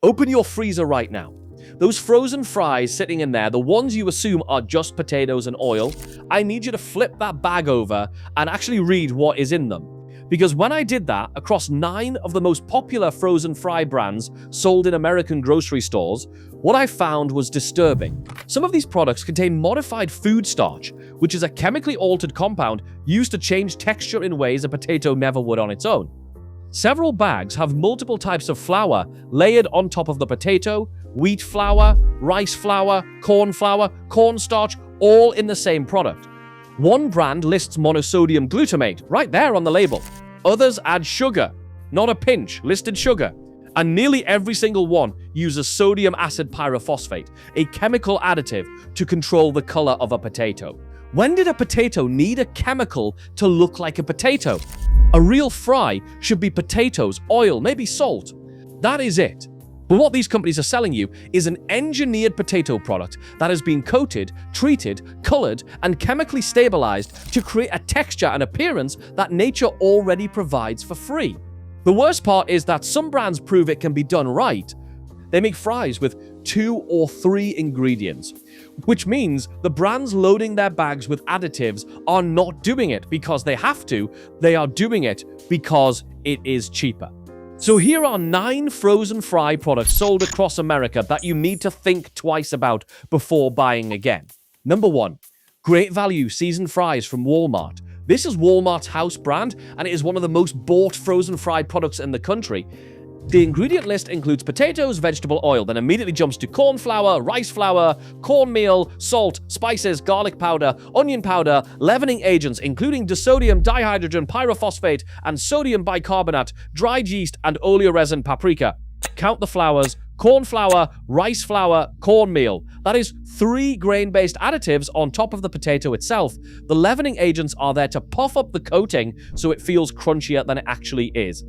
Open your freezer right now. Those frozen fries sitting in there, the ones you assume are just potatoes and oil, I need you to flip that bag over and actually read what is in them. Because when I did that across 9 of the most popular frozen fry brands sold in American grocery stores, what I found was disturbing. Some of these products contain modified food starch, which is a chemically altered compound used to change texture in ways a potato never would on its own. Several bags have multiple types of flour layered on top of the potato, wheat flour, rice flour, cornstarch, all in the same product. One brand lists monosodium glutamate right there on the label. Others add sugar, not a pinch, listed sugar. And nearly every single one uses sodium acid pyrophosphate, a chemical additive to control the color of a potato. When did a potato need a chemical to look like a potato? A real fry should be potatoes, oil, maybe salt. That is it. But what these companies are selling you is an engineered potato product that has been coated, treated, colored, and chemically stabilized to create a texture and appearance that nature already provides for free. The worst part is that some brands prove it can be done right. They make fries with 2 or 3 ingredients, which means the brands loading their bags with additives are not doing it because they have to, they are doing it because it is cheaper. So here are 9 frozen fry products sold across America that you need to think twice about before buying again. Number 1, Great Value seasoned fries from Walmart. This is Walmart's house brand, and it is one of the most bought frozen fried products in the country. The ingredient list includes potatoes, vegetable oil, then immediately jumps to corn flour, rice flour, cornmeal, salt, spices, garlic powder, onion powder, leavening agents, including disodium dihydrogen pyrophosphate and sodium bicarbonate, dried yeast, and oleoresin paprika. Count the flours: corn flour, rice flour, cornmeal. That is 3 grain-based additives on top of the potato itself. The leavening agents are there to puff up the coating so it feels crunchier than it actually is.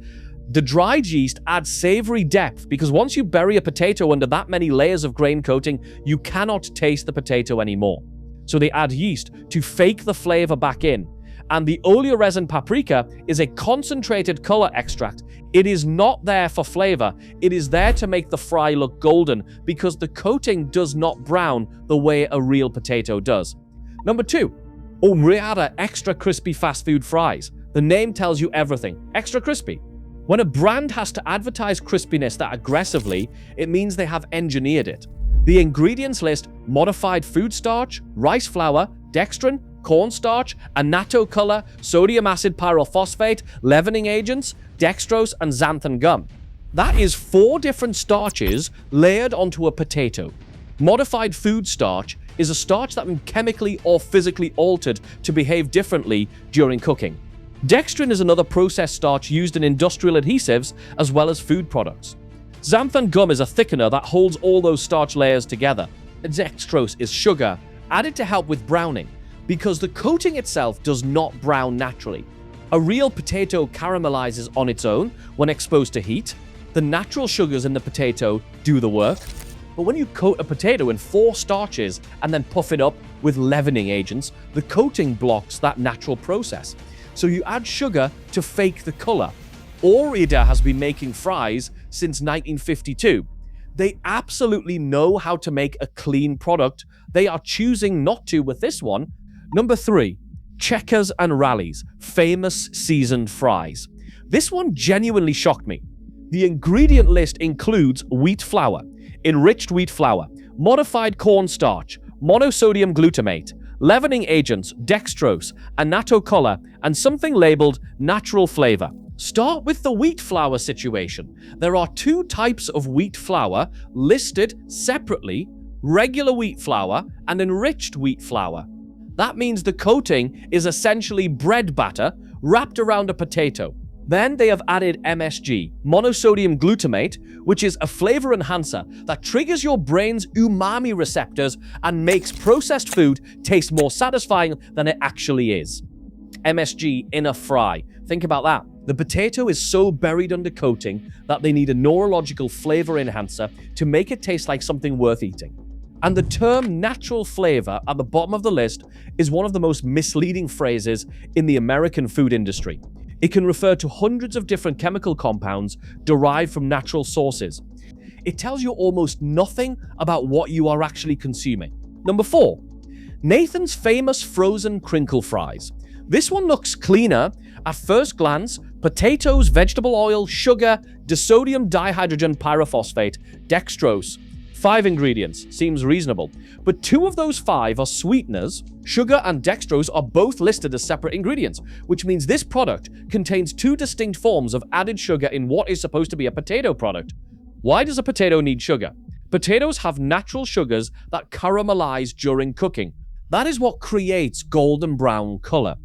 The dried yeast adds savory depth because once you bury a potato under that many layers of grain coating, you cannot taste the potato anymore. So they add yeast to fake the flavor back in. And the oleoresin paprika is a concentrated color extract. It is not there for flavor. It is there to make the fry look golden because the coating does not brown the way a real potato does. Number 2, Umriata Extra Crispy Fast Food Fries. The name tells you everything. Extra crispy. When a brand has to advertise crispiness that aggressively, it means they have engineered it. The ingredients list modified food starch, rice flour, dextrin, cornstarch, annatto color, sodium acid pyrophosphate, leavening agents, dextrose, and xanthan gum. That is 4 different starches layered onto a potato. Modified food starch is a starch that has been chemically or physically altered to behave differently during cooking. Dextrin is another processed starch used in industrial adhesives as well as food products. Xanthan gum is a thickener that holds all those starch layers together. Dextrose is sugar, added to help with browning, because the coating itself does not brown naturally. A real potato caramelizes on its own when exposed to heat. The natural sugars in the potato do the work. But when you coat a potato in 4 starches and then puff it up with leavening agents, the coating blocks that natural process. So you add sugar to fake the color. Ore-Ida has been making fries since 1952. They absolutely know how to make a clean product. They are choosing not to with this one. Number 3, Checkers and Rally's famous seasoned fries. This one genuinely shocked me. The ingredient list includes wheat flour, enriched wheat flour, modified cornstarch, monosodium glutamate, leavening agents, dextrose, annatto color, and something labeled natural flavor. Start with the wheat flour situation. There are 2 types of wheat flour listed separately: regular wheat flour and enriched wheat flour. That means the coating is essentially bread batter wrapped around a potato. Then they have added MSG, monosodium glutamate, which is a flavor enhancer that triggers your brain's umami receptors and makes processed food taste more satisfying than it actually is. MSG in a fry. Think about that. The potato is so buried under coating that they need a neurological flavor enhancer to make it taste like something worth eating. And the term natural flavor at the bottom of the list is one of the most misleading phrases in the American food industry. It can refer to hundreds of different chemical compounds derived from natural sources. it tells you almost nothing about what you are actually consuming. Number 4, Nathan's famous frozen crinkle fries. This one looks cleaner at first glance. Potatoes, vegetable oil, sugar, disodium dihydrogen pyrophosphate, dextrose. 5 ingredients. Seems reasonable. But 2 of those 5 are sweeteners. Sugar and dextrose are both listed as separate ingredients, which means this product contains 2 distinct forms of added sugar in what is supposed to be a potato product. Why does a potato need sugar? Potatoes have natural sugars that caramelize during cooking. That is what creates golden brown color.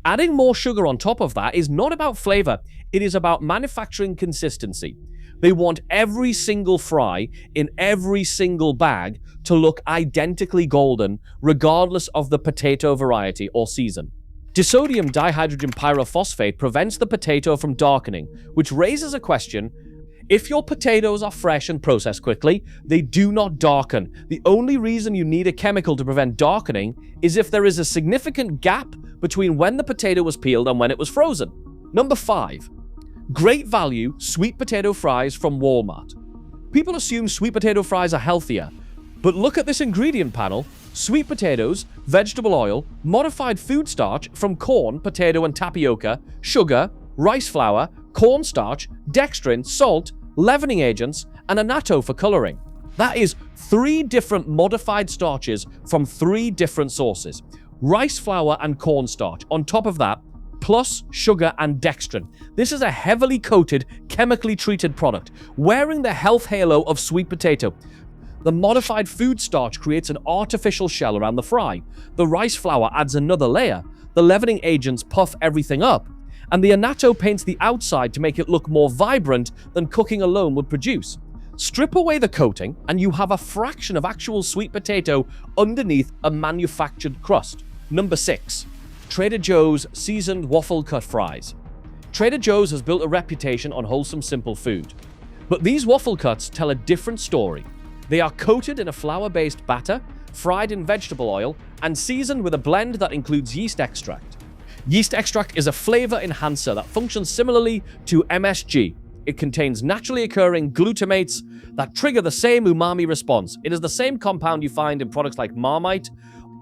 Adding more sugar on top of that is not about flavor, it is about manufacturing consistency. They want every single fry in every single bag to look identically golden, regardless of the potato variety or season. Disodium dihydrogen pyrophosphate prevents the potato from darkening, which raises a question. If your potatoes are fresh and processed quickly, they do not darken. The only reason you need a chemical to prevent darkening is if there is a significant gap between when the potato was peeled and when it was frozen. Number 5. Great value sweet potato fries from Walmart. People assume sweet potato fries are healthier, but look at this ingredient panel. Sweet potatoes, vegetable oil, modified food starch from corn, potato and tapioca, sugar, rice flour, cornstarch, dextrin, salt, leavening agents, and annatto for coloring. That is 3 different modified starches from 3 different sources. Rice flour and cornstarch. On top of that, plus sugar and dextrin. This is a heavily coated, chemically treated product, wearing the health halo of sweet potato. The modified food starch creates an artificial shell around the fry. The rice flour adds another layer. The leavening agents puff everything up. And the annatto paints the outside to make it look more vibrant than cooking alone would produce. Strip away the coating, and you have a fraction of actual sweet potato underneath a manufactured crust. Number 6. Trader Joe's seasoned waffle cut fries. Trader Joe's has built a reputation on wholesome, simple food. But these waffle cuts tell a different story. They are coated in a flour-based batter, fried in vegetable oil, and seasoned with a blend that includes yeast extract. Yeast extract is a flavor enhancer that functions similarly to MSG. It contains naturally occurring glutamates that trigger the same umami response. It is the same compound you find in products like Marmite.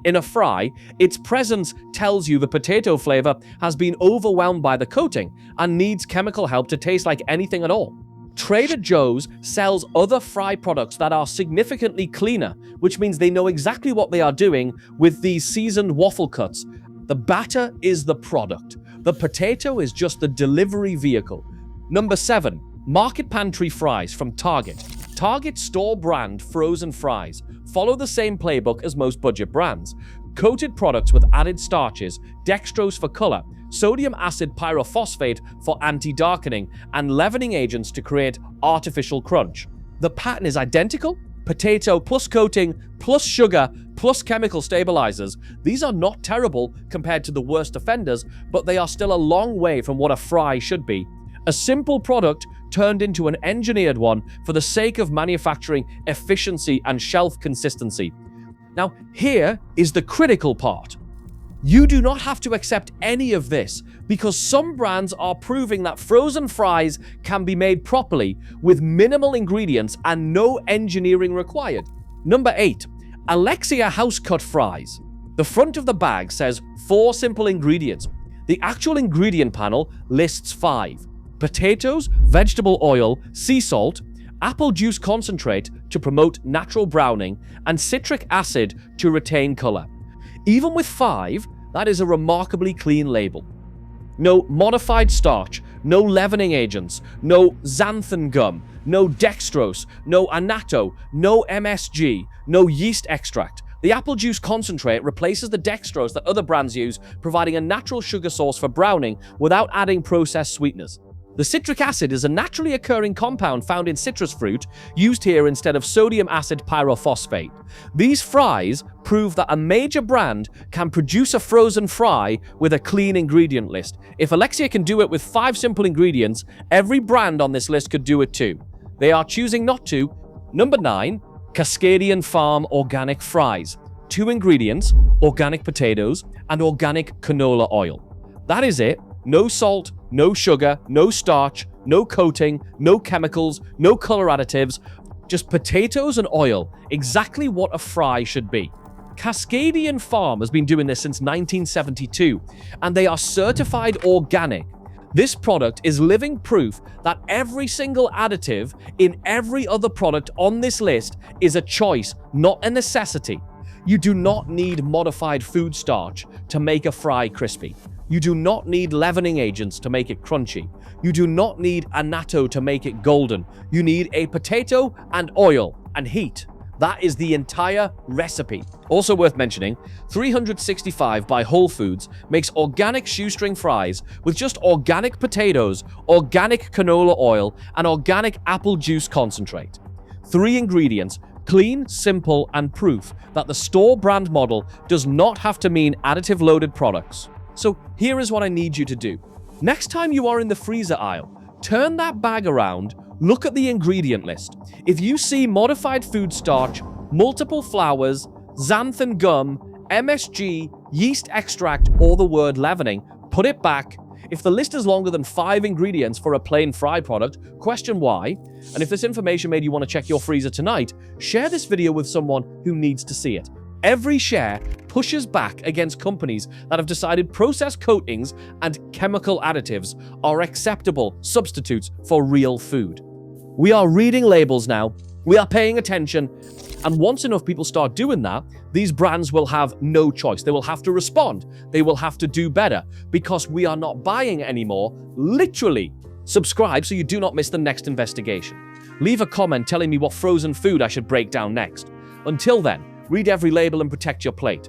In a fry, its presence tells you the potato flavor has been overwhelmed by the coating and needs chemical help to taste like anything at all. Trader Joe's sells other fry products that are significantly cleaner, which means they know exactly what they are doing with these seasoned waffle cuts. The batter is the product. The potato is just the delivery vehicle. Number 7. Market Pantry Fries from Target. Target store brand frozen fries follow the same playbook as most budget brands. Coated products with added starches, dextrose for color, sodium acid pyrophosphate for anti-darkening, and leavening agents to create artificial crunch. The pattern is identical. Potato plus coating, plus sugar, plus chemical stabilizers. These are not terrible compared to the worst offenders, but they are still a long way from what a fry should be. A simple product turned into an engineered one for the sake of manufacturing efficiency and shelf consistency. Now, here is the critical part. You do not have to accept any of this because some brands are proving that frozen fries can be made properly with minimal ingredients and no engineering required. Number 8. Alexia house cut fries. The front of the bag says 4 simple ingredients. The actual ingredient panel lists 5. Potatoes, vegetable oil, sea salt, apple juice concentrate to promote natural browning, and citric acid to retain color. Even with 5, that is a remarkably clean label. No modified starch, no leavening agents, no xanthan gum, no dextrose, no annatto, no MSG, no yeast extract. The apple juice concentrate replaces the dextrose that other brands use, providing a natural sugar source for browning without adding processed sweeteners. The citric acid is a naturally occurring compound found in citrus fruit, used here instead of sodium acid pyrophosphate. These fries prove that a major brand can produce a frozen fry with a clean ingredient list. If Alexia can do it with 5 simple ingredients, every brand on this list could do it too. They are choosing not to. Number 9. Cascadian Farm Organic Fries. 2 ingredients, organic potatoes and organic canola oil. That is it. No salt, no sugar, no starch, no coating, no chemicals, no color additives, Just potatoes and oil, exactly what a fry should be. Cascadian Farm has been doing this since 1972, and they are certified organic. This product is living proof that every single additive in every other product on this list is a choice, not a necessity. You do not need modified food starch to make a fry crispy. You do not need leavening agents to make it crunchy. You do not need annatto to make it golden. You need a potato and oil and heat. That is the entire recipe. Also worth mentioning, 365 by Whole Foods makes organic shoestring fries with just organic potatoes, organic canola oil, and organic apple juice concentrate. 3 ingredients, clean, simple, and proof that the store brand model does not have to mean additive-loaded products. So here is what I need you to do. Next time you are in the freezer aisle, turn that bag around, look at the ingredient list. If you see modified food starch, multiple flours, xanthan gum, MSG, yeast extract, or the word leavening, put it back. If the list is longer than 5 ingredients for a plain fry product, question why. And if this information made you want to check your freezer tonight, share this video with someone who needs to see it. Every share pushes back against companies that have decided processed coatings and chemical additives are acceptable substitutes for real food. We are reading labels now, we are paying attention, and once enough people start doing that, these brands will have no choice. They will have to respond. They will have to do better because we are not buying anymore, literally. Subscribe so you do not miss the next investigation. Leave a comment telling me what frozen food I should break down next. Until then, read every label and protect your plate.